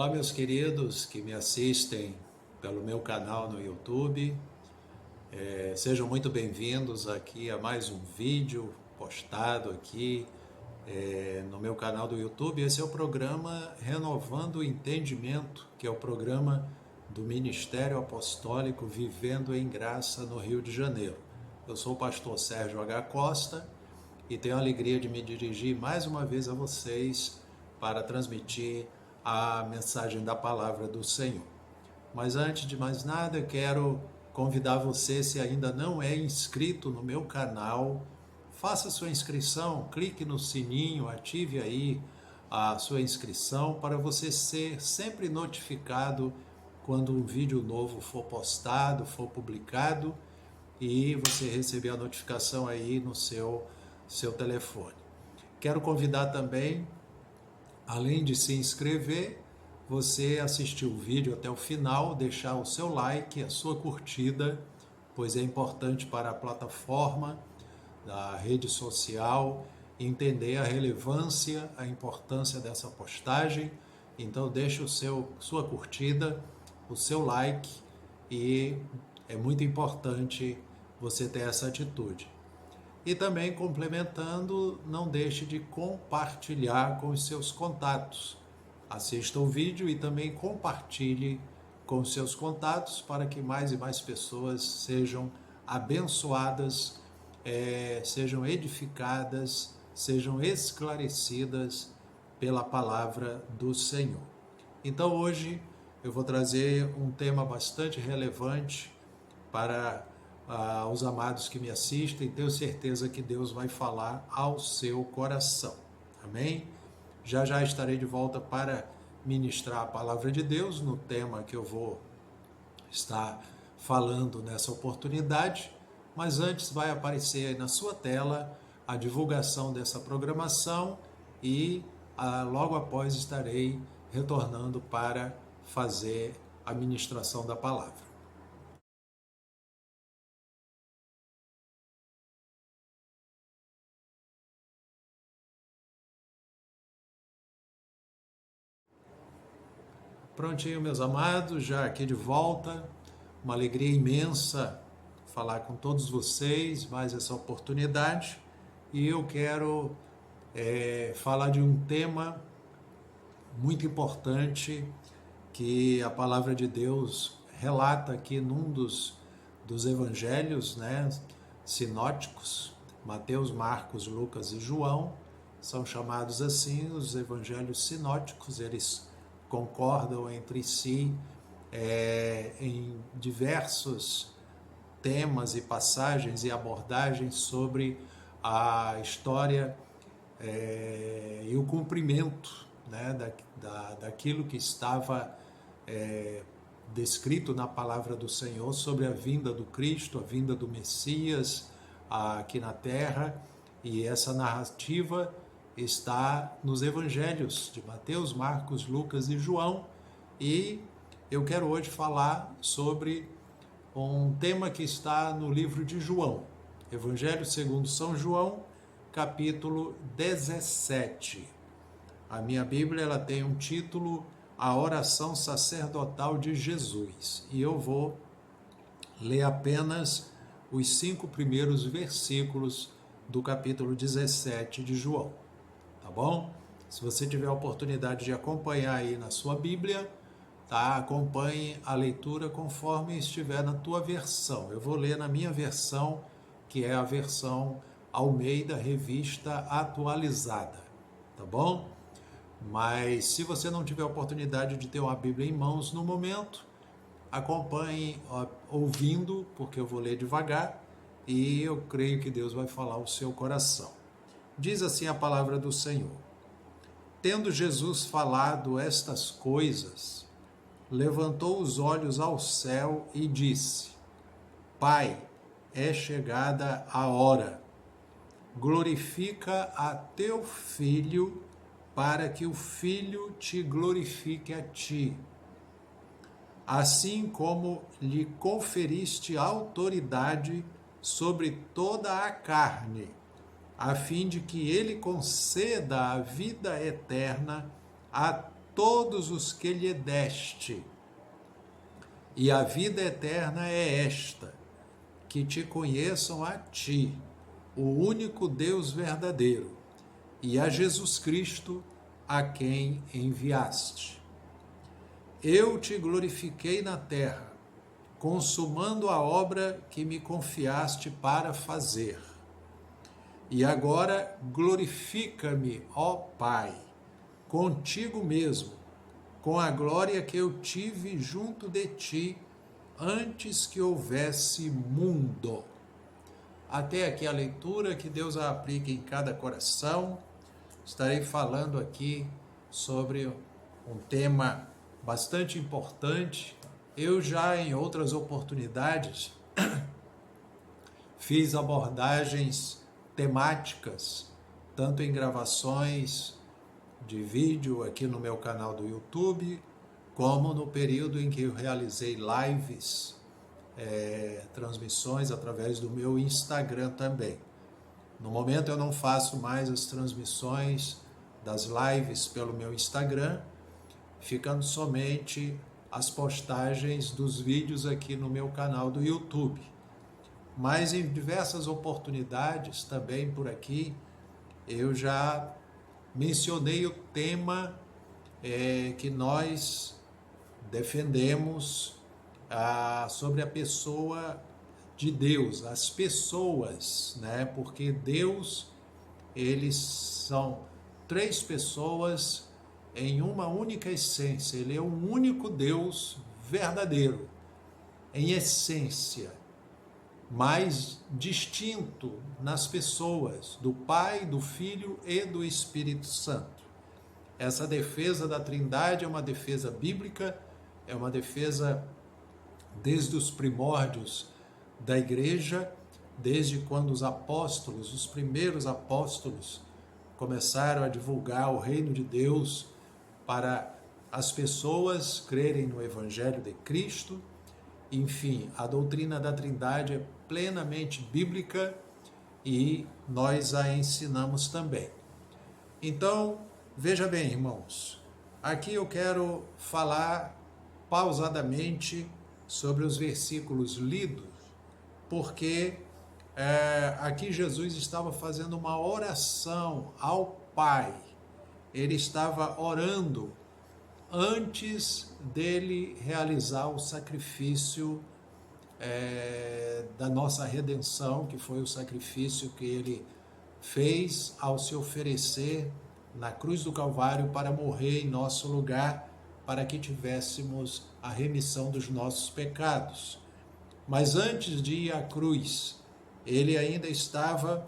Olá, meus queridos que me assistem pelo meu canal no YouTube. Sejam muito bem-vindos aqui a mais um vídeo postado aqui no meu canal do YouTube. Esse é o programa Renovando o Entendimento, que é o programa do Ministério Apostólico Vivendo em Graça no Rio de Janeiro. Eu sou o pastor Sérgio H. Costa e tenho a alegria de me dirigir mais uma vez a vocês para transmitir a mensagem da palavra do Senhor. Mas antes de mais nada, eu quero convidar você, se ainda não é inscrito no meu canal, faça sua inscrição, clique no sininho, ative aí a sua inscrição para você ser sempre notificado quando um vídeo novo for postado, for publicado e você receber a notificação aí no seu telefone. Quero convidar também, além de se inscrever, você assistir o vídeo até o final, deixar o seu like, a sua curtida, pois é importante para a plataforma da rede social entender a relevância, a importância dessa postagem. Então deixe sua curtida, o seu like, e é muito importante você ter essa atitude. E também, complementando, não deixe de compartilhar com os seus contatos. Assista o vídeo e também compartilhe com os seus contatos para que mais e mais pessoas sejam abençoadas, sejam edificadas, sejam esclarecidas pela palavra do Senhor. Então hoje eu vou trazer um tema bastante relevante para os amados que me assistem. Tenho certeza que Deus vai falar ao seu coração. Amém? Já já estarei de volta para ministrar a palavra de Deus no tema que eu vou estar falando nessa oportunidade, mas antes vai aparecer aí na sua tela a divulgação dessa programação e logo após estarei retornando para fazer a ministração da palavra. Prontinho, meus amados, já aqui de volta, uma alegria imensa falar com todos vocês, mais essa oportunidade, e eu quero falar de um tema muito importante que a palavra de Deus relata aqui num dos evangelhos, sinóticos, Mateus, Marcos, Lucas e João, são chamados assim os evangelhos sinóticos. Eles concordam entre si em diversos temas e passagens e abordagens sobre a história e o cumprimento daquilo que estava descrito na palavra do Senhor sobre a vinda do Cristo, a vinda do Messias aqui na terra. E essa narrativa está nos evangelhos de Mateus, Marcos, Lucas e João, e eu quero hoje falar sobre um tema que está no livro de João, Evangelho segundo São João, capítulo 17. A minha Bíblia ela tem um título, A Oração Sacerdotal de Jesus, e eu vou ler apenas os 5 primeiros versículos do capítulo 17 de João. Tá bom? Se você tiver a oportunidade de acompanhar aí na sua Bíblia, tá? Acompanhe a leitura conforme estiver na tua versão. Eu vou ler na minha versão, que é a versão Almeida Revista Atualizada, tá bom? Mas se você não tiver a oportunidade de ter uma Bíblia em mãos no momento, acompanhe ouvindo, porque eu vou ler devagar e eu creio que Deus vai falar ao seu coração. Diz assim a palavra do Senhor: Tendo Jesus falado estas coisas, levantou os olhos ao céu e disse: Pai, é chegada a hora. Glorifica a teu Filho, para que o Filho te glorifique a ti. Assim como lhe conferiste autoridade sobre toda a carne, a fim de que ele conceda a vida eterna a todos os que lhe deste. E a vida eterna é esta, que te conheçam a ti, o único Deus verdadeiro, e a Jesus Cristo, a quem enviaste. Eu te glorifiquei na terra, consumando a obra que me confiaste para fazer. E agora glorifica-me, ó Pai, contigo mesmo, com a glória que eu tive junto de ti, antes que houvesse mundo. Até aqui a leitura, que Deus a aplique em cada coração. Estarei falando aqui sobre um tema bastante importante. Eu já em outras oportunidades fiz abordagens temáticas, tanto em gravações de vídeo aqui no meu canal do YouTube, como no período em que eu realizei lives, transmissões através do meu Instagram também. No momento eu não faço mais as transmissões das lives pelo meu Instagram, ficando somente as postagens dos vídeos aqui no meu canal do YouTube. Mas em diversas oportunidades também por aqui, eu já mencionei o tema que nós defendemos sobre a pessoa de Deus, as pessoas, né? Porque Deus, eles são três pessoas em uma única essência. Ele é um único Deus verdadeiro, em essência, mas distinto nas pessoas, do Pai, do Filho e do Espírito Santo. Essa defesa da Trindade é uma defesa bíblica, é uma defesa desde os primórdios da igreja, desde quando os apóstolos, os primeiros apóstolos, começaram a divulgar o reino de Deus para as pessoas crerem no Evangelho de Cristo. Enfim, a doutrina da Trindade é plenamente bíblica e nós a ensinamos também. Então, veja bem, irmãos, aqui eu quero falar pausadamente sobre os versículos lidos, porque aqui Jesus estava fazendo uma oração ao Pai. Ele estava orando antes dele realizar o sacrifício da nossa redenção, que foi o sacrifício que ele fez ao se oferecer na cruz do Calvário para morrer em nosso lugar, para que tivéssemos a remissão dos nossos pecados. Mas antes de ir à cruz, ele ainda estava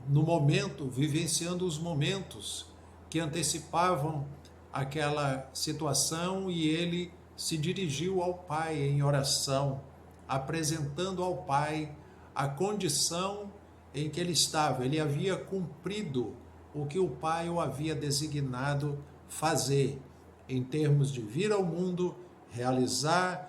no momento, vivenciando os momentos que antecipavam aquela situação, e ele se dirigiu ao Pai em oração, apresentando ao Pai a condição em que ele estava. Ele havia cumprido o que o Pai o havia designado fazer, em termos de vir ao mundo, realizar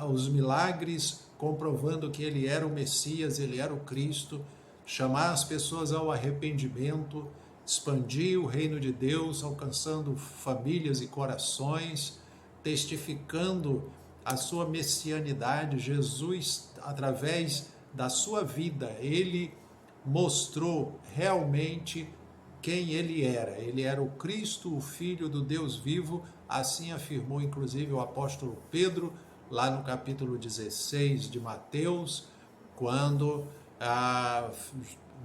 os milagres, comprovando que ele era o Messias, ele era o Cristo, chamar as pessoas ao arrependimento, expandir o reino de Deus, alcançando famílias e corações, testificando a sua messianidade. Jesus, através da sua vida, ele mostrou realmente quem ele era. Ele era o Cristo, o Filho do Deus vivo, assim afirmou inclusive o apóstolo Pedro, lá no capítulo 16 de Mateus, quando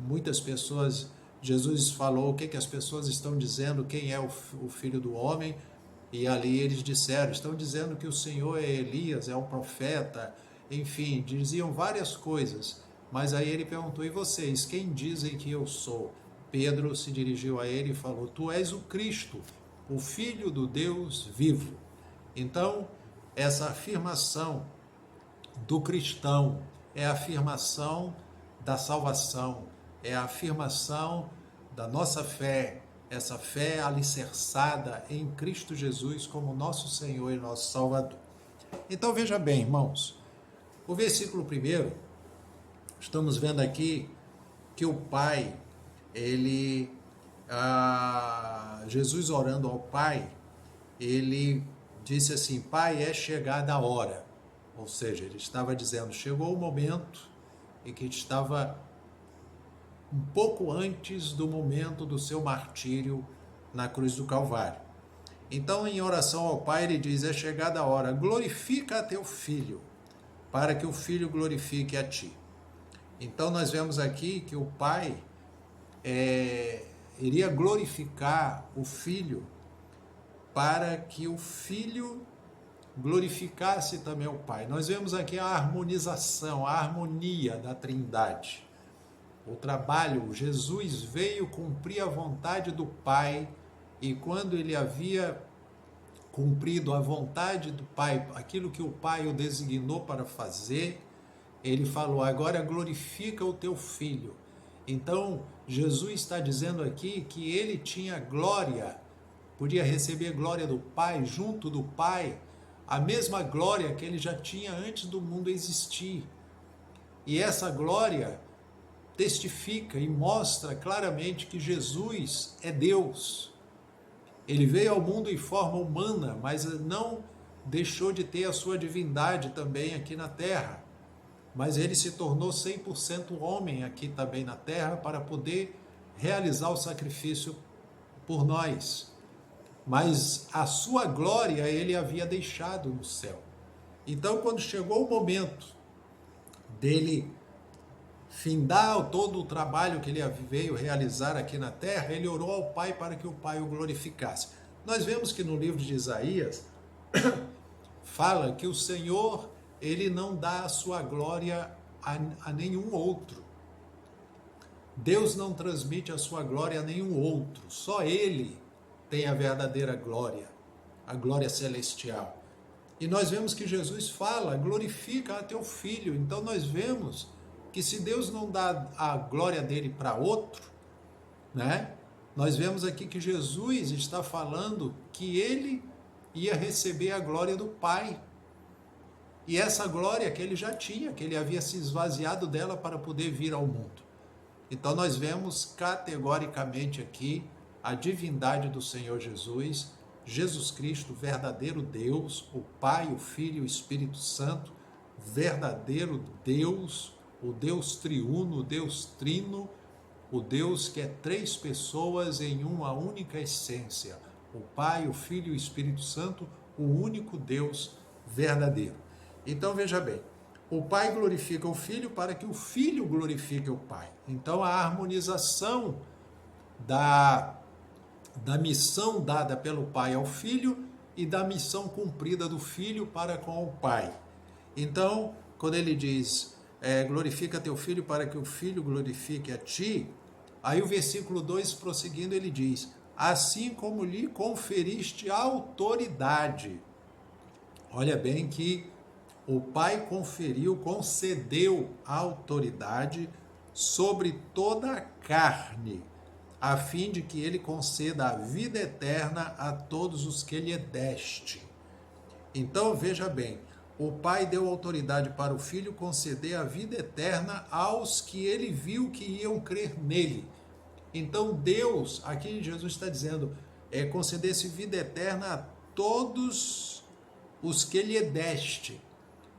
muitas pessoas, Jesus falou o que as pessoas estão dizendo, quem é o Filho do Homem, e ali eles disseram, estão dizendo que o Senhor é Elias, é o profeta, enfim, diziam várias coisas, mas aí ele perguntou, e vocês, quem dizem que eu sou? Pedro se dirigiu a ele e falou, tu és o Cristo, o Filho do Deus vivo. Então, essa afirmação do cristão é a afirmação da salvação, é a afirmação da nossa fé, essa fé alicerçada em Cristo Jesus como nosso Senhor e nosso Salvador. Então veja bem, irmãos, o versículo 1, estamos vendo aqui que o Pai, ele Jesus orando ao Pai, ele disse assim: Pai, é chegada a hora. Ou seja, ele estava dizendo, chegou o momento em que estava um pouco antes do momento do seu martírio na cruz do Calvário. Então, em oração ao Pai, ele diz, é chegada a hora, glorifica a teu Filho, para que o Filho glorifique a ti. Então, nós vemos aqui que o Pai iria glorificar o Filho, para que o Filho glorificasse também o Pai. Nós vemos aqui a harmonização, a harmonia da Trindade. O trabalho, Jesus veio cumprir a vontade do Pai, e quando ele havia cumprido a vontade do Pai, aquilo que o Pai o designou para fazer, ele falou, agora glorifica o teu Filho. Então, Jesus está dizendo aqui que ele tinha glória, podia receber glória do Pai, junto do Pai, a mesma glória que ele já tinha antes do mundo existir. E essa glória testifica e mostra claramente que Jesus é Deus. Ele veio ao mundo em forma humana, mas não deixou de ter a sua divindade também aqui na terra. Mas ele se tornou 100% homem aqui também na terra para poder realizar o sacrifício por nós. Mas a sua glória ele havia deixado no céu. Então, quando chegou o momento dele findar todo o trabalho que ele veio realizar aqui na terra, ele orou ao Pai para que o Pai o glorificasse. Nós vemos que no livro de Isaías fala que o Senhor, ele não dá a sua glória a nenhum outro. Deus não transmite a sua glória a nenhum outro, só ele tem a verdadeira glória, a glória celestial. E nós vemos que Jesus fala, glorifica a teu Filho. Então nós vemos que se Deus não dá a glória dele para outro, né? Nós vemos aqui que Jesus está falando que ele ia receber a glória do Pai. E essa glória que ele já tinha, que ele havia se esvaziado dela para poder vir ao mundo. Então nós vemos categoricamente aqui a divindade do Senhor Jesus, Jesus Cristo, verdadeiro Deus, o Pai, o Filho e o Espírito Santo, verdadeiro Deus, o Deus triuno, o Deus trino, o Deus que é três pessoas em uma única essência, o Pai, o Filho e o Espírito Santo, o único Deus verdadeiro. Então veja bem, o Pai glorifica o Filho para que o Filho glorifique o Pai. Então a harmonização da missão dada pelo Pai ao Filho e da missão cumprida do Filho para com o Pai. Então, quando ele diz, glorifica teu Filho para que o Filho glorifique a ti, aí o versículo 2, prosseguindo, ele diz, assim como lhe conferiste autoridade. Olha bem que o Pai concedeu a autoridade sobre toda a carne, a fim de que ele conceda a vida eterna a todos os que lhe deste. Então, veja bem, o Pai deu autoridade para o Filho conceder a vida eterna aos que ele viu que iam crer nele. Então, Deus, aqui Jesus está dizendo, concedesse vida eterna a todos os que lhe deste.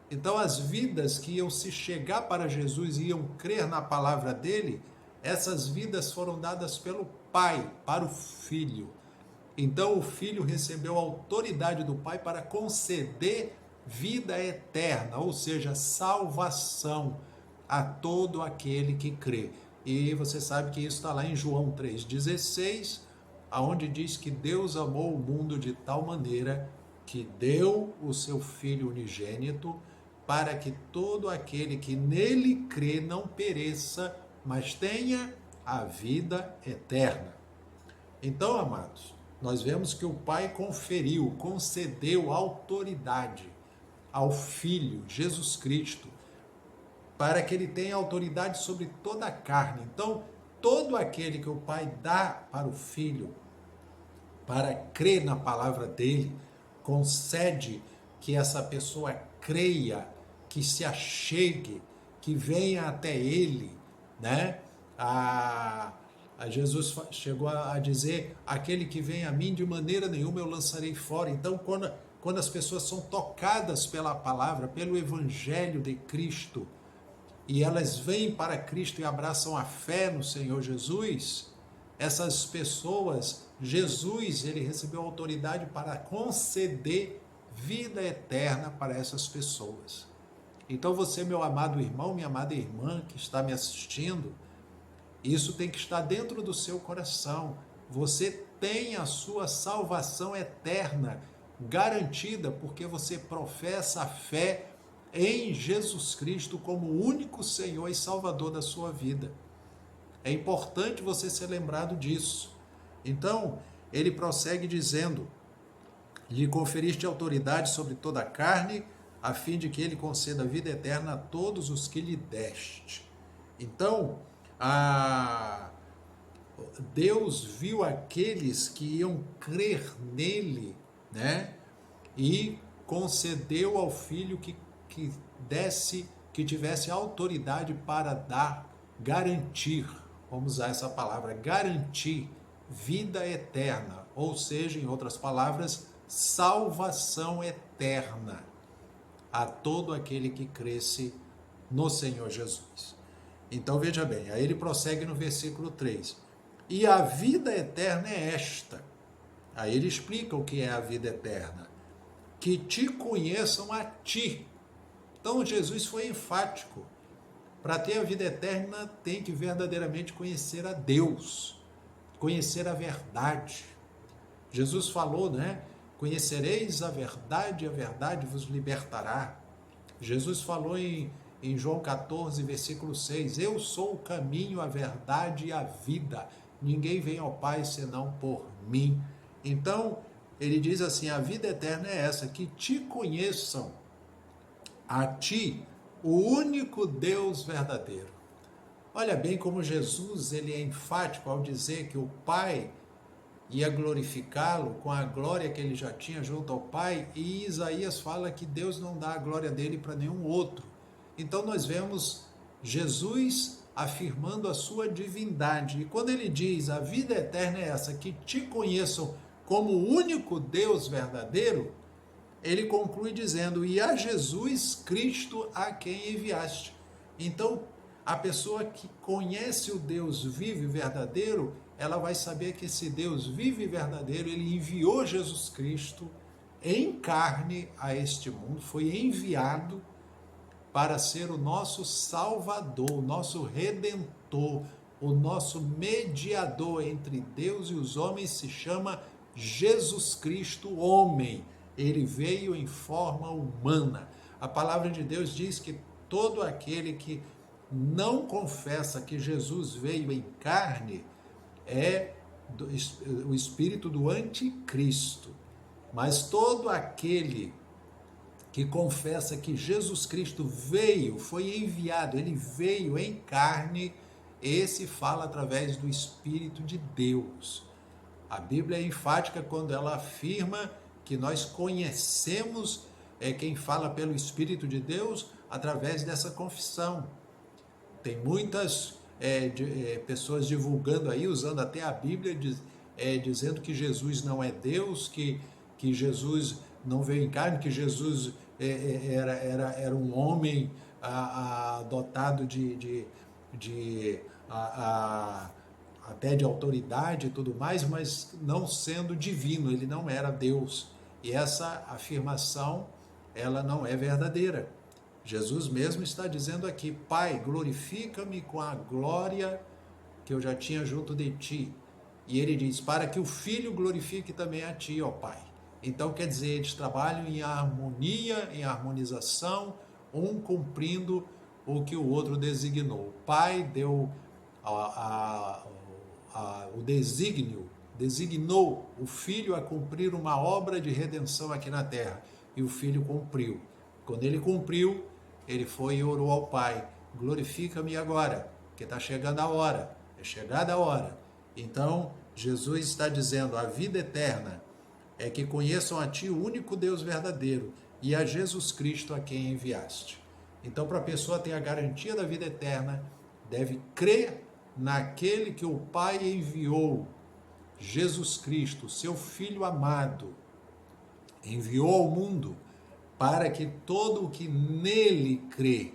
Então, as vidas que iam se chegar para Jesus e iam crer na palavra dele, essas vidas foram dadas pelo Pai para o Filho. Então o Filho recebeu a autoridade do Pai para conceder vida eterna, ou seja, salvação a todo aquele que crê. E você sabe que isso está lá em João 3,16, onde diz que Deus amou o mundo de tal maneira que deu o seu Filho unigênito para que todo aquele que nele crê não pereça, mas tenha a vida eterna. Então, amados, nós vemos que o Pai concedeu autoridade ao Filho, Jesus Cristo, para que ele tenha autoridade sobre toda a carne. Então, todo aquele que o Pai dá para o Filho, para crer na palavra dele, concede que essa pessoa creia, que se achegue, que venha até ele, né? Jesus chegou a dizer: aquele que vem a mim, de maneira nenhuma eu lançarei fora. Então, quando as pessoas são tocadas pela palavra, pelo evangelho de Cristo, e elas vêm para Cristo e abraçam a fé no Senhor Jesus, essas pessoas, Jesus, ele recebeu autoridade para conceder vida eterna para essas pessoas. Então você, meu amado irmão, minha amada irmã que está me assistindo, isso tem que estar dentro do seu coração. Você tem a sua salvação eterna garantida porque você professa a fé em Jesus Cristo como o único Senhor e Salvador da sua vida. É importante você ser lembrado disso. Então, ele prossegue dizendo: lhe conferiste autoridade sobre toda a carne, a fim de que ele conceda vida eterna a todos os que lhe deste. Então, Deus viu aqueles que iam crer nele, né? E concedeu ao filho que tivesse autoridade para garantir, vamos usar essa palavra, garantir vida eterna, ou seja, em outras palavras, salvação eterna a todo aquele que cresce no Senhor Jesus. Então veja bem, aí ele prossegue no versículo 3. E a vida eterna é esta. Aí ele explica o que é a vida eterna. Que te conheçam a ti. Então Jesus foi enfático. Para ter a vida eterna tem que verdadeiramente conhecer a Deus, conhecer a verdade. Jesus falou, né? Conhecereis a verdade vos libertará. Jesus falou em João 14, versículo 6, eu sou o caminho, a verdade e a vida. Ninguém vem ao Pai senão por mim. Então, ele diz assim, a vida eterna é essa, que te conheçam a ti, o único Deus verdadeiro. Olha bem como Jesus ele é enfático ao dizer que o Pai ia glorificá-lo com a glória que ele já tinha junto ao Pai, e Isaías fala que Deus não dá a glória dele para nenhum outro. Então nós vemos Jesus afirmando a sua divindade, e quando ele diz a vida eterna é essa, que te conheçam como o único Deus verdadeiro, ele conclui dizendo, e a Jesus Cristo a quem enviaste. Então, a pessoa que conhece o Deus vivo e verdadeiro, ela vai saber que esse Deus vivo e verdadeiro, ele enviou Jesus Cristo em carne a este mundo, foi enviado para ser o nosso Salvador, o nosso Redentor, o nosso mediador entre Deus e os homens, se chama Jesus Cristo, homem. Ele veio em forma humana. A palavra de Deus diz que todo aquele que não confessa que Jesus veio em carne é o espírito do anticristo. Mas todo aquele que confessa que Jesus Cristo veio, foi enviado, ele veio em carne, esse fala através do Espírito de Deus. A Bíblia é enfática quando ela afirma que nós conhecemos quem fala pelo Espírito de Deus através dessa confissão. Tem muitas pessoas divulgando aí, usando até a Bíblia, dizendo que Jesus não é Deus, que Jesus não veio em carne, que Jesus era um homem dotado até de autoridade e tudo mais, mas não sendo divino, ele não era Deus. E essa afirmação, ela não é verdadeira. Jesus mesmo está dizendo aqui, Pai, glorifica-me com a glória que eu já tinha junto de ti. E ele diz, para que o Filho glorifique também a ti, ó Pai. Então, quer dizer, eles trabalham em harmonia, em harmonização, um cumprindo o que o outro designou. O Pai deu o designou o Filho a cumprir uma obra de redenção aqui na terra. E o Filho cumpriu. Quando ele cumpriu, ele foi e orou ao Pai, glorifica-me agora, porque está chegando a hora, é chegada a hora. Então, Jesus está dizendo, a vida eterna é que conheçam a ti o único Deus verdadeiro e a Jesus Cristo a quem enviaste. Então, para a pessoa ter a garantia da vida eterna, deve crer naquele que o Pai enviou, Jesus Cristo, seu Filho amado, enviou ao mundo para que todo o que nele crê.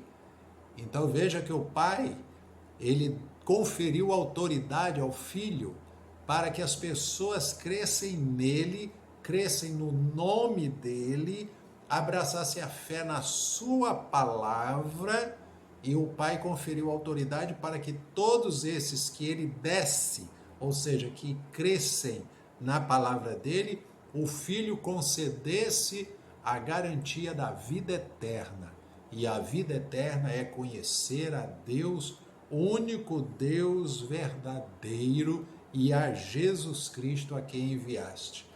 Então veja que o Pai, ele conferiu autoridade ao Filho para que as pessoas crescem nele, crescem no nome dele, abraçassem a fé na sua palavra, e o Pai conferiu autoridade para que todos esses que ele desse, ou seja, que crescem na palavra dele, o Filho concedesse a garantia da vida eterna. E a vida eterna é conhecer a Deus, o único Deus verdadeiro, e a Jesus Cristo a quem enviaste.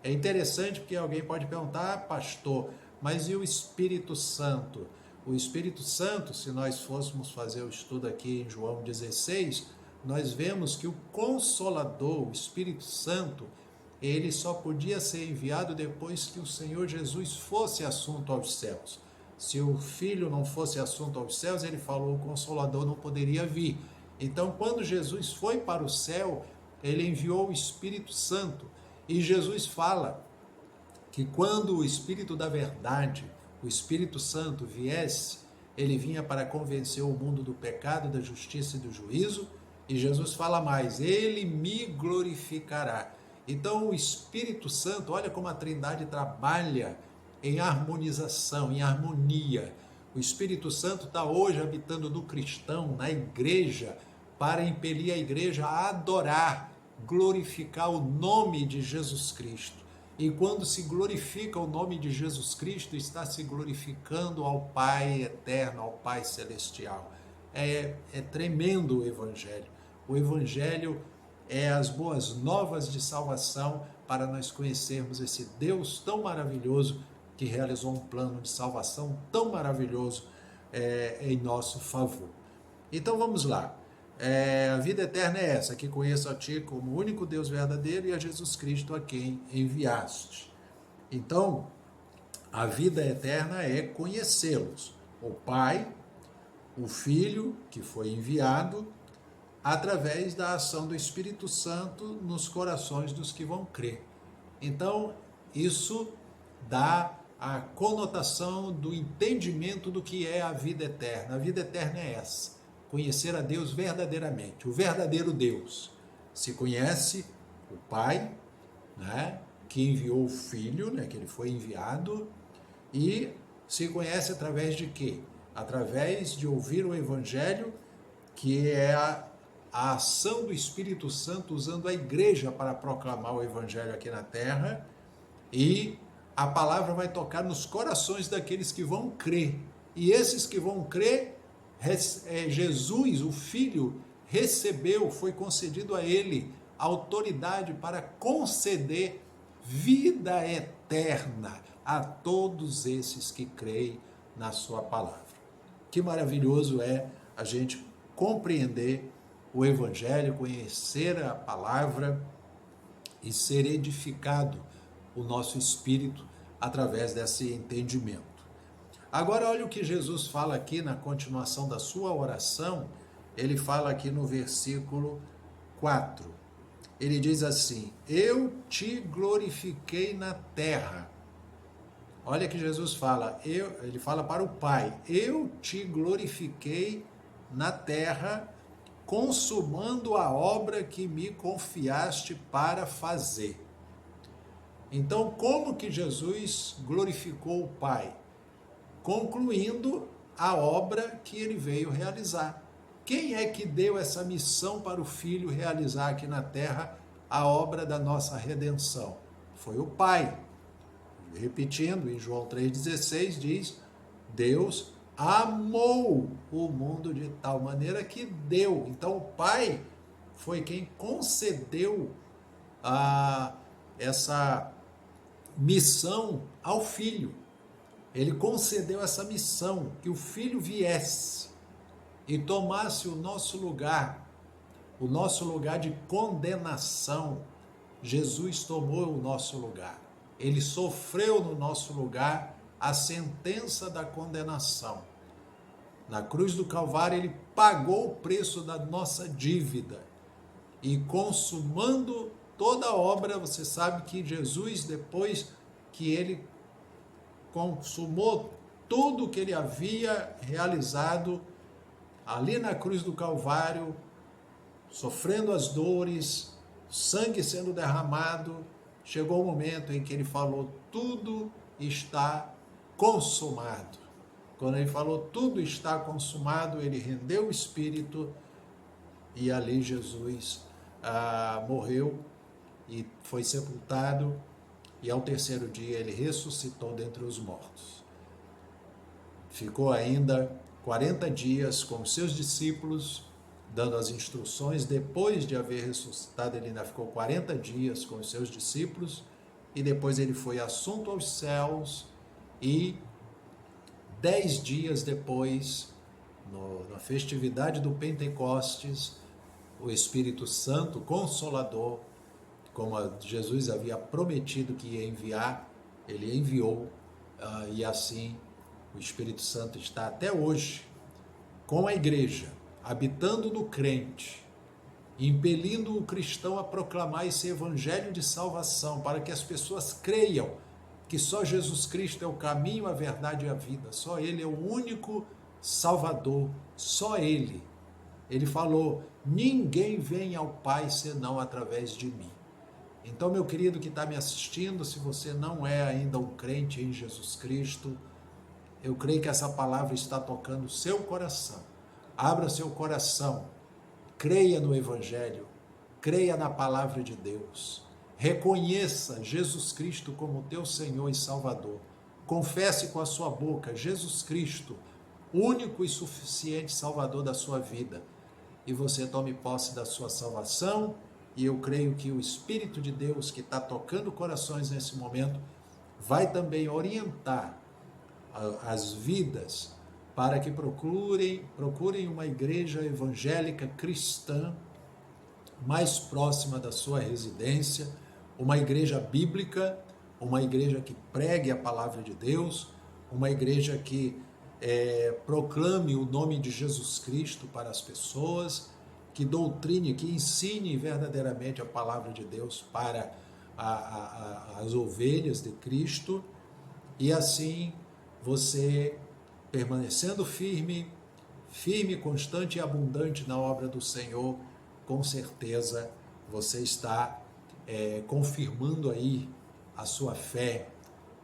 É interessante porque alguém pode perguntar, pastor, mas e o Espírito Santo? O Espírito Santo, se nós fôssemos fazer o estudo aqui em João 16, nós vemos que o Consolador, o Espírito Santo, ele só podia ser enviado depois que o Senhor Jesus fosse assunto aos céus. Se o Filho não fosse assunto aos céus, ele falou, o Consolador não poderia vir. Então, quando Jesus foi para o céu, ele enviou o Espírito Santo. E Jesus fala que quando o Espírito da verdade, o Espírito Santo viesse, ele vinha para convencer o mundo do pecado, da justiça e do juízo. E Jesus fala mais, ele me glorificará. Então o Espírito Santo, olha como a Trindade trabalha em harmonização, em harmonia. O Espírito Santo está hoje habitando no cristão, na igreja, para impelir a igreja a adorar, glorificar o nome de Jesus Cristo. E quando se glorifica o nome de Jesus Cristo, está se glorificando ao Pai eterno, ao Pai celestial. É tremendo o Evangelho. O Evangelho é as boas novas de salvação para nós conhecermos esse Deus tão maravilhoso que realizou um plano de salvação tão maravilhoso em nosso favor. Então vamos lá. A vida eterna é essa, que conheço a Ti como o único Deus verdadeiro e a Jesus Cristo a quem enviaste. Então, a vida eterna é conhecê-los. O Pai, o Filho, que foi enviado, através da ação do Espírito Santo nos corações dos que vão crer. Então, isso dá a conotação do entendimento do que é a vida eterna. A vida eterna é essa. Conhecer a Deus verdadeiramente, o verdadeiro Deus. Se conhece o Pai, né, que enviou o Filho, né, que ele foi enviado, e se conhece através de quê? Através de ouvir o Evangelho, que é a ação do Espírito Santo usando a igreja para proclamar o Evangelho aqui na terra, e a palavra vai tocar nos corações daqueles que vão crer. E esses que vão crer, Jesus, o Filho, recebeu, foi concedido a ele autoridade para conceder vida eterna a todos esses que creem na sua palavra. Que maravilhoso é a gente compreender o Evangelho, conhecer a palavra e ser edificado o nosso espírito através desse entendimento. Agora olha o que Jesus fala aqui na continuação da sua oração, ele fala aqui no versículo 4. Ele diz assim, eu te glorifiquei na terra. Olha que Jesus fala, ele fala para o Pai, eu te glorifiquei na terra, consumando a obra que me confiaste para fazer. Então, como que Jesus glorificou o Pai? Concluindo a obra que ele veio realizar. Quem é que deu essa missão para o Filho realizar aqui na terra a obra da nossa redenção? Foi o Pai. Repetindo, em João 3,16 diz, Deus amou o mundo de tal maneira que deu. Então o Pai foi quem concedeu essa missão ao Filho. Ele concedeu essa missão, que o Filho viesse e tomasse o nosso lugar de condenação. Jesus tomou o nosso lugar. Ele sofreu no nosso lugar a sentença da condenação. Na cruz do Calvário, ele pagou o preço da nossa dívida. E consumando toda a obra, você sabe que Jesus, depois que ele consumou tudo o que ele havia realizado ali na cruz do Calvário, sofrendo as dores, sangue sendo derramado, chegou o momento em que ele falou: tudo está consumado. Quando ele falou tudo está consumado, ele rendeu o espírito e ali Jesus morreu e foi sepultado, e ao terceiro dia ele ressuscitou dentre os mortos. Ficou ainda 40 dias com os seus discípulos, dando as instruções. Depois de haver ressuscitado, ele ainda ficou 40 dias com os seus discípulos, e depois ele foi assunto aos céus, e 10 dias depois, na festividade do Pentecostes, o Espírito Santo, Consolador, como Jesus havia prometido que ia enviar, ele enviou, e assim o Espírito Santo está até hoje com a igreja, habitando no crente, impelindo o cristão a proclamar esse evangelho de salvação, para que as pessoas creiam que só Jesus Cristo é o caminho, a verdade e a vida, só Ele é o único Salvador, só Ele. Ele falou: ninguém vem ao Pai senão através de mim. Então, meu querido que está me assistindo, se você não é ainda um crente em Jesus Cristo, eu creio que essa palavra está tocando o seu coração. Abra seu coração, creia no Evangelho, creia na palavra de Deus, reconheça Jesus Cristo como teu Senhor e Salvador, confesse com a sua boca Jesus Cristo, único e suficiente Salvador da sua vida, e você tome posse da sua salvação. E eu creio que o Espírito de Deus, que está tocando corações nesse momento, vai também orientar as vidas para que procurem uma igreja evangélica cristã mais próxima da sua residência, uma igreja bíblica, uma igreja que pregue a palavra de Deus, uma igreja que proclame o nome de Jesus Cristo para as pessoas, que doutrine, que ensine verdadeiramente a palavra de Deus para as ovelhas de Cristo, e assim você, permanecendo firme, constante e abundante na obra do Senhor, com certeza você está confirmando aí a sua fé.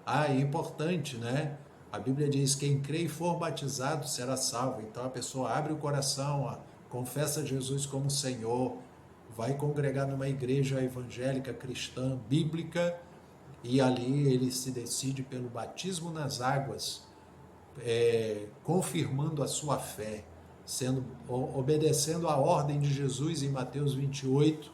É importante, né? A Bíblia diz: quem crê e for batizado será salvo. Então a pessoa abre o coração, confessa Jesus como Senhor, vai congregar numa igreja evangélica, cristã, bíblica, e ali ele se decide pelo batismo nas águas, confirmando a sua fé, obedecendo a ordem de Jesus em Mateus 28,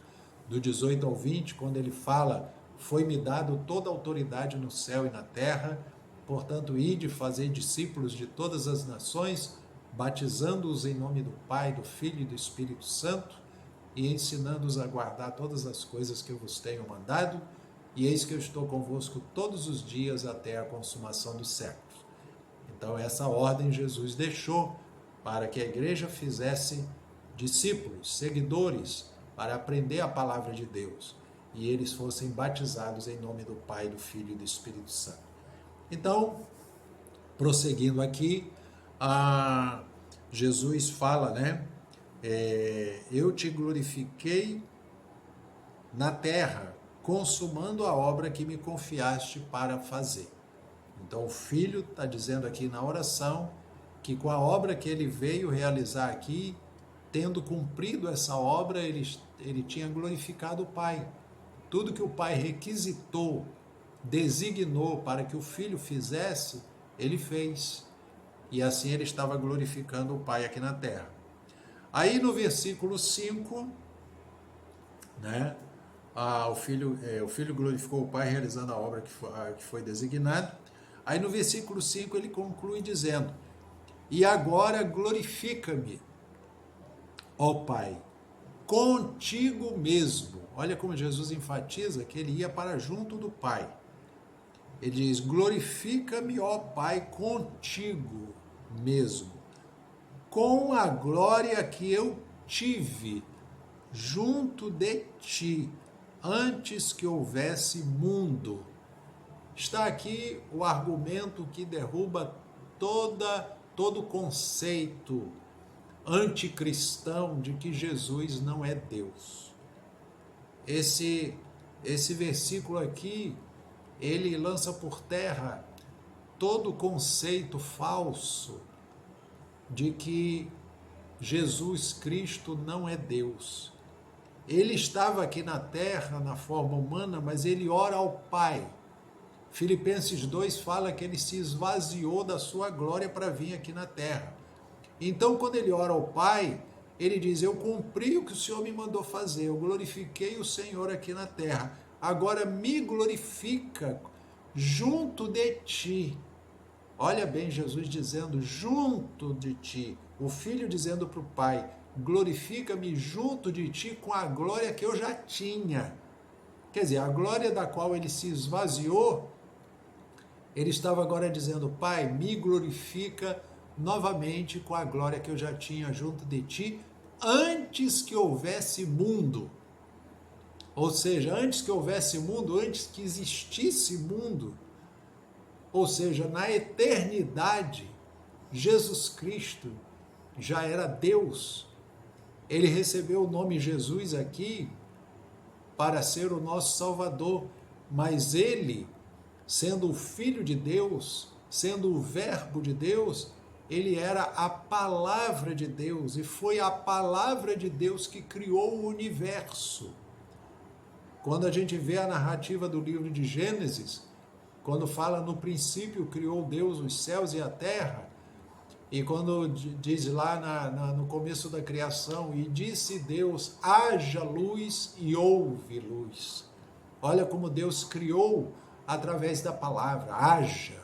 do 18 ao 20, quando ele fala: foi-me dado toda a autoridade no céu e na terra, portanto, ide fazer discípulos de todas as nações, batizando-os em nome do Pai, do Filho e do Espírito Santo, e ensinando-os a guardar todas as coisas que eu vos tenho mandado, e eis que eu estou convosco todos os dias até a consumação dos séculos. Então, essa ordem Jesus deixou para que a igreja fizesse discípulos, seguidores, para aprender a palavra de Deus, e eles fossem batizados em nome do Pai, do Filho e do Espírito Santo. Então, prosseguindo aqui, Jesus fala, né? Eu te glorifiquei na terra, consumando a obra que me confiaste para fazer. Então o Filho está dizendo aqui na oração que com a obra que ele veio realizar aqui, tendo cumprido essa obra, ele tinha glorificado o Pai. Tudo que o Pai requisitou, designou para que o Filho fizesse, ele fez. E assim ele estava glorificando o Pai aqui na terra. Aí no versículo 5, né, o filho glorificou o Pai realizando a obra que foi designada. Aí no versículo 5 ele conclui dizendo: e agora glorifica-me, ó Pai, contigo mesmo. Olha como Jesus enfatiza que ele ia para junto do Pai. Ele diz: glorifica-me, ó Pai, contigo mesmo, com a glória que eu tive junto de ti, antes que houvesse mundo. Está aqui o argumento que derruba todo conceito anticristão de que Jesus não é Deus. Esse versículo aqui, ele lança por terra todo conceito falso de que Jesus Cristo não é Deus. Ele estava aqui na terra, na forma humana, mas ele ora ao Pai. Filipenses 2 fala que ele se esvaziou da sua glória para vir aqui na terra. Então, quando ele ora ao Pai, ele diz: eu cumpri o que o Senhor me mandou fazer, eu glorifiquei o Senhor aqui na terra, agora me glorifica junto de ti. Olha bem, Jesus dizendo junto de ti, o Filho dizendo para o Pai: glorifica-me junto de ti com a glória que eu já tinha. Quer dizer, a glória da qual ele se esvaziou, ele estava agora dizendo: Pai, me glorifica novamente com a glória que eu já tinha junto de ti, antes que houvesse mundo. Ou seja, antes que houvesse mundo, antes que existisse mundo, ou seja, na eternidade, Jesus Cristo já era Deus. Ele recebeu o nome Jesus aqui para ser o nosso Salvador, mas ele, sendo o Filho de Deus, sendo o Verbo de Deus, ele era a palavra de Deus, e foi a palavra de Deus que criou o universo. Quando a gente vê a narrativa do livro de Gênesis, quando fala no princípio criou Deus os céus e a terra, e quando diz lá no começo da criação, e disse Deus, haja luz e houve luz. Olha como Deus criou através da palavra, haja,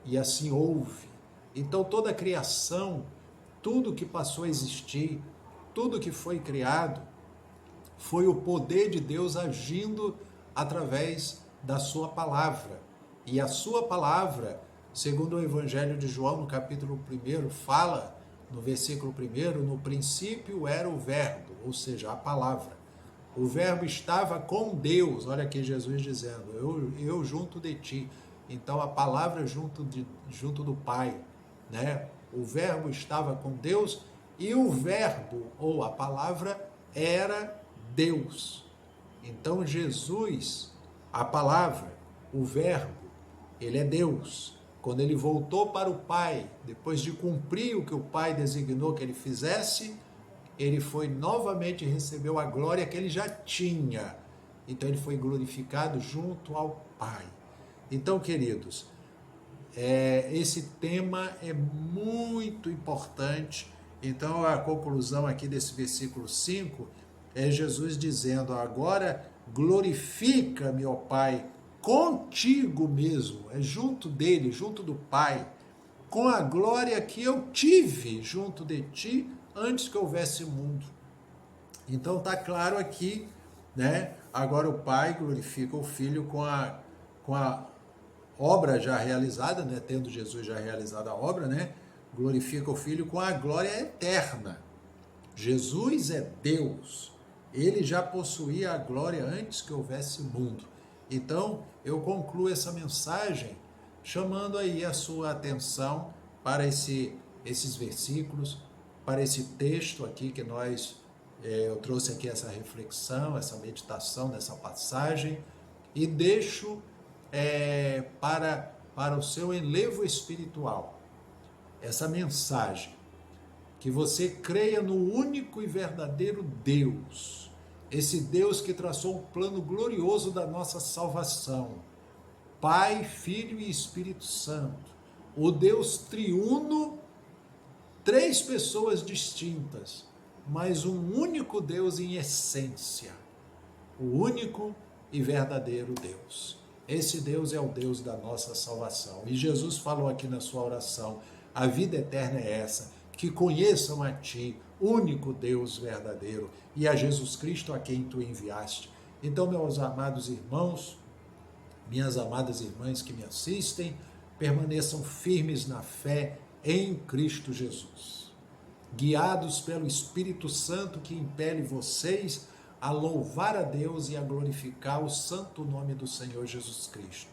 e assim houve. Então toda a criação, tudo que passou a existir, tudo que foi criado, foi o poder de Deus agindo através da sua palavra. E a sua palavra, segundo o Evangelho de João, no capítulo 1, fala, no versículo 1, no princípio era o verbo, ou seja, a palavra. O verbo estava com Deus, olha aqui Jesus dizendo, eu junto de ti. Então a palavra junto do Pai, né? O verbo estava com Deus e o verbo, ou a palavra, era Deus. Então Jesus, a palavra, o verbo, ele é Deus. Quando ele voltou para o Pai, depois de cumprir o que o Pai designou que ele fizesse, ele foi novamente, recebeu a glória que ele já tinha. Então ele foi glorificado junto ao Pai. Então, queridos, esse tema é muito importante. Então a conclusão aqui desse versículo 5 é Jesus dizendo, agora glorifica-me, ó Pai, contigo mesmo, é junto dele, junto do Pai, com a glória que eu tive junto de ti antes que houvesse mundo. Então está claro aqui, né? Agora o Pai glorifica o Filho com a obra já realizada, né? Tendo Jesus já realizado a obra, né? Glorifica o Filho com a glória eterna. Jesus é Deus. Ele já possuía a glória antes que houvesse mundo. Então, eu concluo essa mensagem chamando aí a sua atenção para esses versículos, para esse texto aqui que eu trouxe aqui essa reflexão, essa meditação nessa passagem, e deixo para o seu enlevo espiritual essa mensagem, que você creia no único e verdadeiro Deus, esse Deus que traçou o plano glorioso da nossa salvação, Pai, Filho e Espírito Santo, o Deus triuno, três pessoas distintas, mas um único Deus em essência, o único e verdadeiro Deus. Esse Deus é o Deus da nossa salvação. E Jesus falou aqui na sua oração, a vida eterna é essa, que conheçam a Ti, único Deus verdadeiro, e a Jesus Cristo a quem Tu enviaste. Então, meus amados irmãos, minhas amadas irmãs que me assistem, permaneçam firmes na fé em Cristo Jesus. guiados pelo Espírito Santo que impele vocês a louvar a Deus e a glorificar o santo nome do Senhor Jesus Cristo.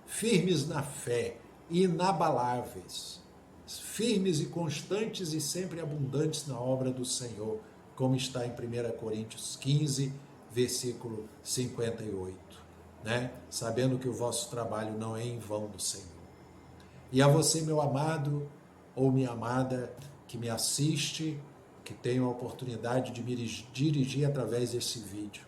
Firmes na fé, inabaláveis, firmes e constantes e sempre abundantes na obra do Senhor, como está em 1 Coríntios 15, versículo 58, né? Sabendo que o vosso trabalho não é em vão do Senhor. E a você, meu amado ou minha amada, que me assiste, que tem a oportunidade de me dirigir através desse vídeo.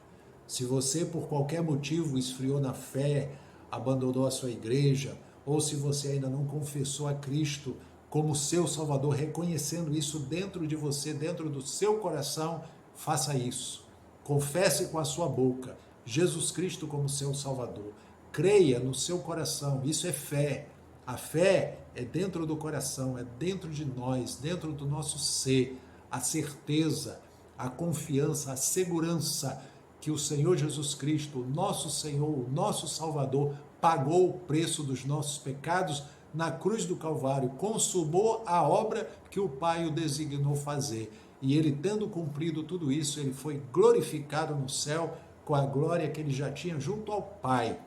Se você, por qualquer motivo, esfriou na fé, abandonou a sua igreja, ou se você ainda não confessou a Cristo como seu Salvador, reconhecendo isso dentro de você, dentro do seu coração, faça isso. Confesse com a sua boca Jesus Cristo como seu Salvador. Creia no seu coração, isso é fé. A fé é dentro do coração, é dentro de nós, dentro do nosso ser. A certeza, a confiança, a segurança que o Senhor Jesus Cristo, nosso Senhor, o nosso Salvador, pagou o preço dos nossos pecados na cruz do Calvário, consumou a obra que o Pai o designou fazer. E ele, tendo cumprido tudo isso, ele foi glorificado no céu com a glória que ele já tinha junto ao Pai.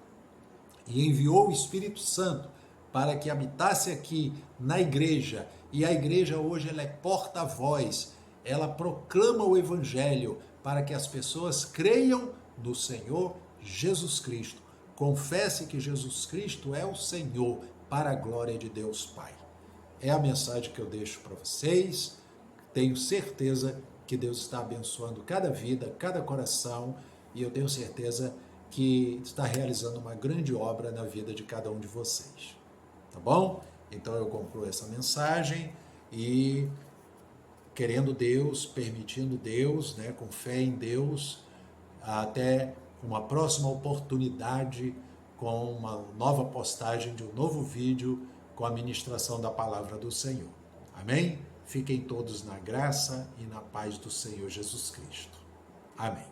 E enviou o Espírito Santo para que habitasse aqui na igreja. E a igreja hoje ela é porta-voz, ela proclama o Evangelho para que as pessoas creiam no Senhor Jesus Cristo. Confesse que Jesus Cristo é o Senhor, para a glória de Deus Pai. É a mensagem que eu deixo para vocês. Tenho certeza que Deus está abençoando cada vida, cada coração, e eu tenho certeza que está realizando uma grande obra na vida de cada um de vocês. Tá bom? Então eu concluo essa mensagem e, querendo Deus, permitindo Deus, né, com fé em Deus, até uma próxima oportunidade com uma nova postagem de um novo vídeo com a ministração da palavra do Senhor. Amém? Fiquem todos na graça e na paz do Senhor Jesus Cristo. Amém.